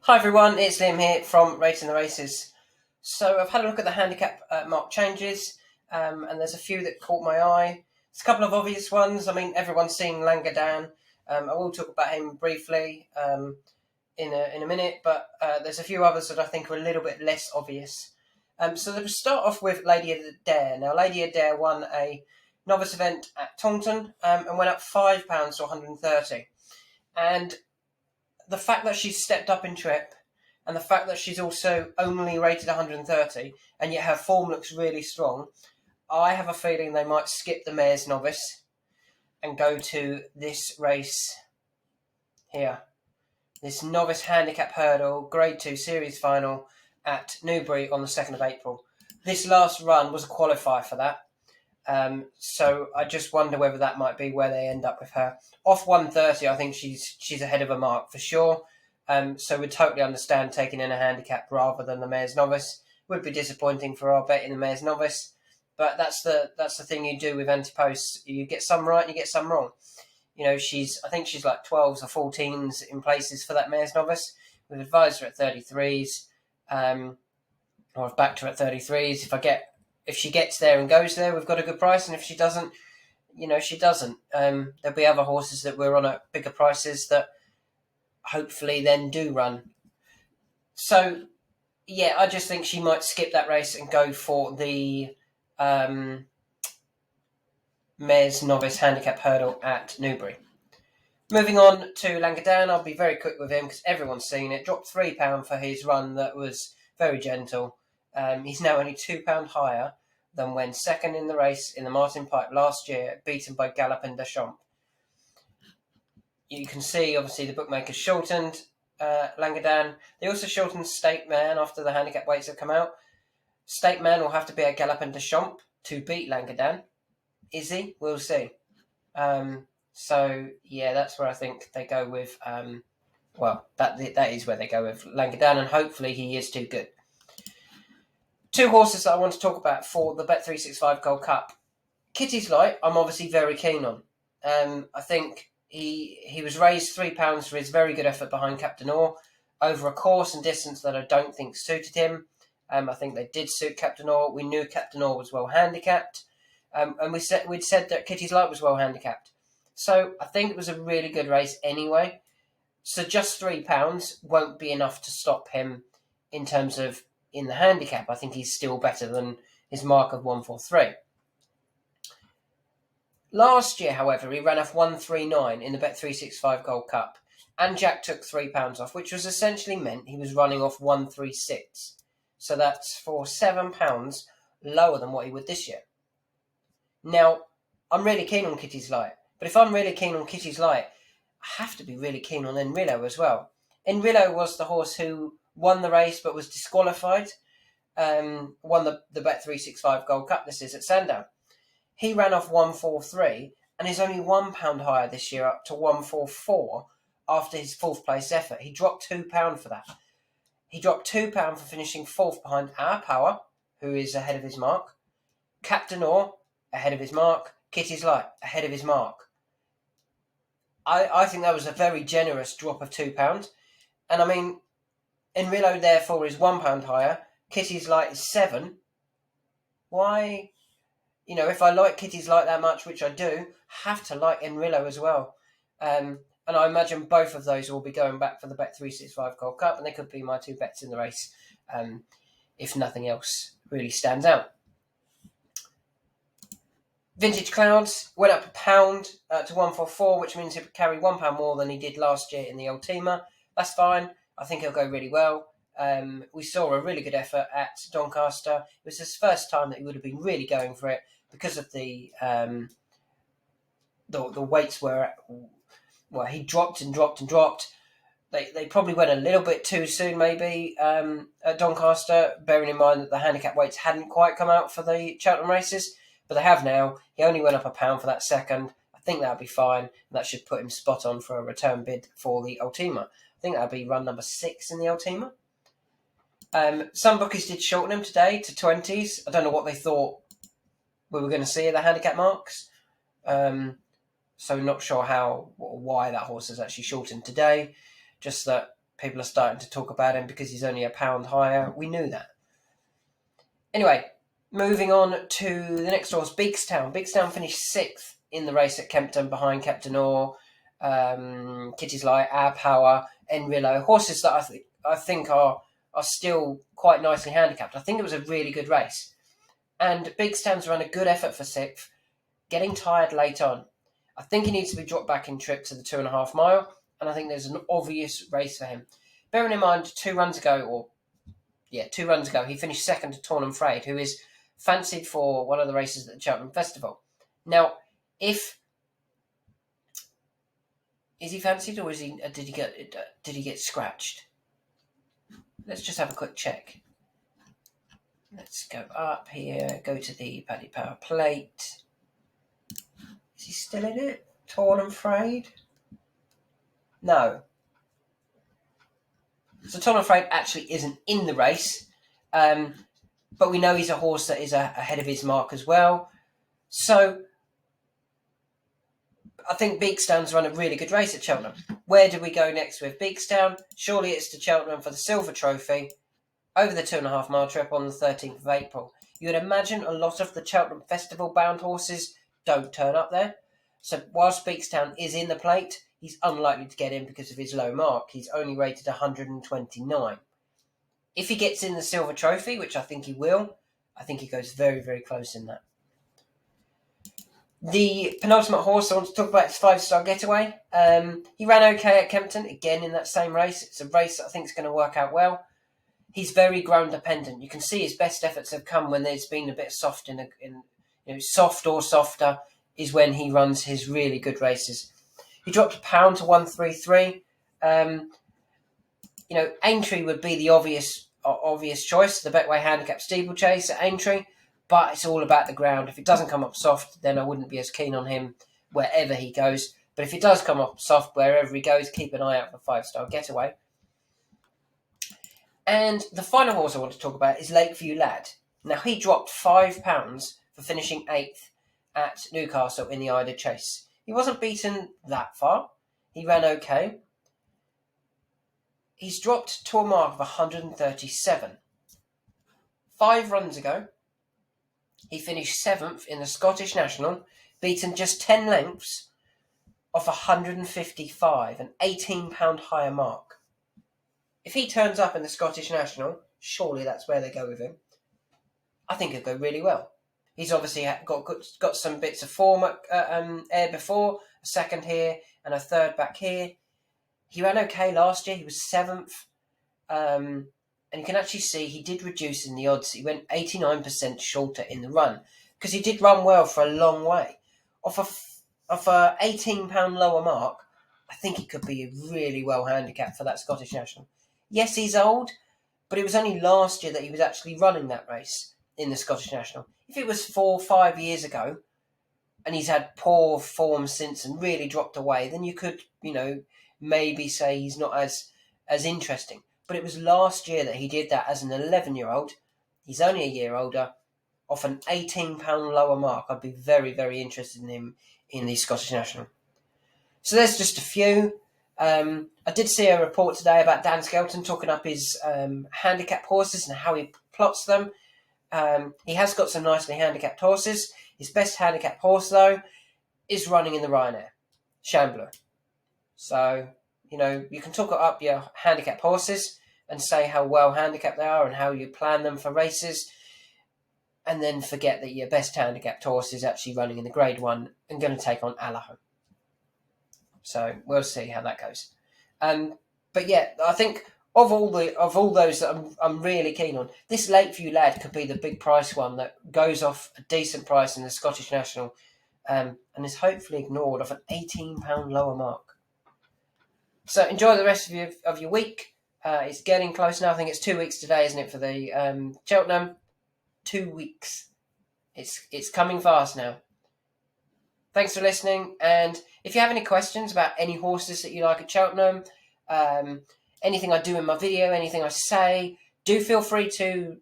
Hi everyone, it's Liam here from Rating the Races. So I've had a look at the handicap mark changes, and there's a few that caught my eye. There's a couple of obvious ones. I mean, everyone's seen Langerdan. I will talk about him briefly in a minute, but there's a few others that I think are a little bit less obvious. So to start off with Lady Adair. Now, Lady Adair won a novice event at Taunton and went up £5 to 130. And the fact that she's stepped up in trip and the fact that she's also only rated 130 and yet her form looks really strong, I have a feeling they might skip the Mares Novice and go to this race here. This Novice Handicap Hurdle Grade 2 Series Final at Newbury on the 2nd of April. This last run was a qualifier for that. So I just wonder whether that might be where they end up with her. Off 130, I think she's ahead of a mark for sure. So we totally understand taking in a handicap rather than the Mares Novice. Would be disappointing for our bet in the Mares Novice, but that's the thing you do with anti-posts. You get some right and you get some wrong. You know, I think she's like 12s or 14s in places for that Mares Novice. We've advised her at 33s, or I've backed her at 33s. If she gets there and goes there, we've got a good price. And if she doesn't, she doesn't. There'll be other horses that we're on at bigger prices that hopefully then do run. So, yeah, I just think she might skip that race and go for the Mares Novice Handicap Hurdle at Newbury. Moving on to Langerdan, I'll be very quick with him because everyone's seen it. Dropped £3 for his run that was very gentle. He's now only £2 higher than when second in the race in the Martin Pipe last year, beaten by Galop and Deschamps. You can see, obviously, the bookmakers shortened Langerdan. They also shortened State Man after the handicap weights have come out. State Man will have to be at Galop and Deschamps to beat Langerdan. Is he? We'll see. So, yeah, that's where I think they go with... that is where they go with Langerdan, and hopefully he is too good. Two horses that I want to talk about for the Bet365 Gold Cup. Kitty's Light, I'm obviously very keen on. I think he was raised £3 for his very good effort behind Captain Orr over a course and distance that I don't think suited him. I think they did suit Captain Orr. We knew Captain Orr was well handicapped. And we'd said that Kitty's Light was well handicapped. So I think it was a really good race anyway. So just £3 won't be enough to stop him in terms of in the handicap. I think he's still better than his mark of 143. Last year, however, he ran off 139 in the Bet365 Gold Cup, and Jack took £3 off, which was essentially meant he was running off 136. So that's for £7 lower than what he would this year. Now, I'm really keen on Kitty's Light, but if I'm really keen on Kitty's Light, I have to be really keen on Enrilo as well. Enrilo was the horse who won the race but was disqualified, won the Bet365 Gold Cup, this is at Sandown. He ran off 143 and is only £1 higher this year, up to 144 after his fourth place effort. He dropped £2 for that. He dropped £2 for finishing fourth behind Our Power, who is ahead of his mark, Captain Orr, ahead of his mark, Kitty's Light, ahead of his mark. I think that was a very generous drop of £2. And I mean, Enrilo therefore is £1 higher, Kitty's Light is 7. Why? If I like Kitty's Light that much, which I do, have to like Enrilo as well. And I imagine both of those will be going back for the Bet365 Gold Cup, and they could be my two bets in the race, if nothing else really stands out. Vintage Clouds went up £1 to 144, which means he'll carry £1 more than he did last year in the Ultima. That's fine. I think he'll go really well. We saw a really good effort at Doncaster. It was his first time that he would have been really going for it because of the weights were... Well, he dropped and dropped and dropped. They probably went a little bit too soon, maybe, at Doncaster, bearing in mind that the handicap weights hadn't quite come out for the Cheltenham races, but they have now. He only went up £1 for that second. I think that'll be fine, and that should put him spot on for a return bid for the Ultima. I think that'll be run number 6 in the Ultima. Some bookies did shorten him today to 20s. I don't know what they thought we were going to see at the handicap marks. So not sure why that horse is actually shortened today. Just that people are starting to talk about him because he's only a pound higher. We knew that. Anyway, moving on to the next horse, Beakstown. Beakstown finished 6th in the race at Kempton behind Captain Orr, Kitty's Light, Our Power, Enrilo. Horses that I think are still quite nicely handicapped. I think it was a really good race. And Beakstown's run a good effort for 6th, getting tired late on. I think he needs to be dropped back in trip to the 2.5 mile, and I think there's an obvious race for him. Bearing in mind, 2 runs ago, he finished 2nd to Torn and Frayed, who is fancied for one of the races at the Cheltenham Festival. Now, is he fancied, or did he get scratched? Let's just have a quick check. Let's go up here, go to the Paddy Power plate. Is he still in it? Torn and Frayed? No. So Torn and Frayed actually isn't in the race, but we know he's a horse that is ahead of his mark as well. So I think Beakstown's run a really good race at Cheltenham. Where do we go next with Beakstown? Surely it's to Cheltenham for the Silver Trophy over the 2.5 mile trip on the 13th of April. You would imagine a lot of the Cheltenham Festival bound horses don't turn up there. So whilst Beakstown is in the plate, he's unlikely to get in because of his low mark. He's only rated 129. If he gets in the Silver Trophy, which I think he will, I think he goes very, very close in that. The penultimate horse I want to talk about is 5-Star Getaway. He ran okay at Kempton, again in that same race. It's a race that I think is going to work out well. He's very ground dependent. You can see his best efforts have come when there's been a bit soft soft or softer is when he runs his really good races. He dropped £1 to 133. Aintree would be the obvious choice, the Betway Handicap Steeplechase at Aintree, but it's all about the ground. If it doesn't come up soft, then I wouldn't be as keen on him wherever he goes. But if it does come up soft wherever he goes, keep an eye out for 5-Star Getaway. And the final horse I want to talk about is Lakeview Lad. Now, he dropped £5 for finishing 8th at Newcastle in the Ida Chase. He wasn't beaten that far. He ran okay. He's dropped to a mark of 137. 5 runs ago, he finished 7th in the Scottish National, beaten just 10 lengths off 155, an £18 higher mark. If he turns up in the Scottish National, surely that's where they go with him. I think it'll go really well. He's obviously got some bits of form at Ayr before, a 2nd here and a 3rd back here. He ran okay last year. He was 7th. And you can actually see he did reduce in the odds. He went 89% shorter in the run because he did run well for a long way. Off a £18 lower mark, I think he could be really well handicapped for that Scottish National. Yes, he's old, but it was only last year that he was actually running that race in the Scottish National. If it was 4 or 5 years ago and he's had poor form since and really dropped away, then you could, maybe say he's not as interesting. But it was last year that he did that as an 11-year-old. He's only a year older, off an £18 lower mark. I'd be very, very interested in him in the Scottish National. So there's just a few. I did see a report today about Dan Skelton talking up his handicap horses and how he plots them. He has got some nicely handicapped horses. His best handicapped horse, though, is running in the Ryanair, Shambler. So, you can talk up your handicapped horses and say how well handicapped they are and how you plan them for races, and then forget that your best handicapped horse is actually running in the Grade 1 and going to take on Allaho. So we'll see how that goes. But yeah, I think of all those that I'm really keen on, this Lakeview Lad could be the big price one that goes off a decent price in the Scottish National and is hopefully ignored off an £18 lower mark. So enjoy the rest of your week. It's getting close now. I think it's 2 weeks today, isn't it, for the Cheltenham? 2 weeks. It's coming fast now. Thanks for listening. And if you have any questions about any horses that you like at Cheltenham, anything I do in my video, anything I say, do feel free to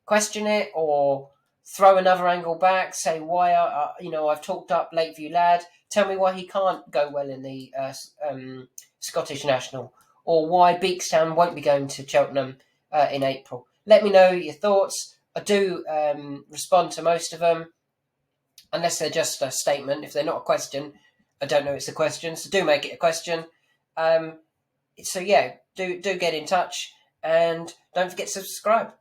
question it or throw another angle back. Say why I've talked up Lakeview Lad. Tell me why he can't go well in the Scottish National, or why Beakstown won't be going to Cheltenham in April. Let me know your thoughts. I do respond to most of them, unless they're just a statement. If they're not a question, I don't know it's a question, so do make it a question. So yeah, do get in touch, and don't forget to subscribe.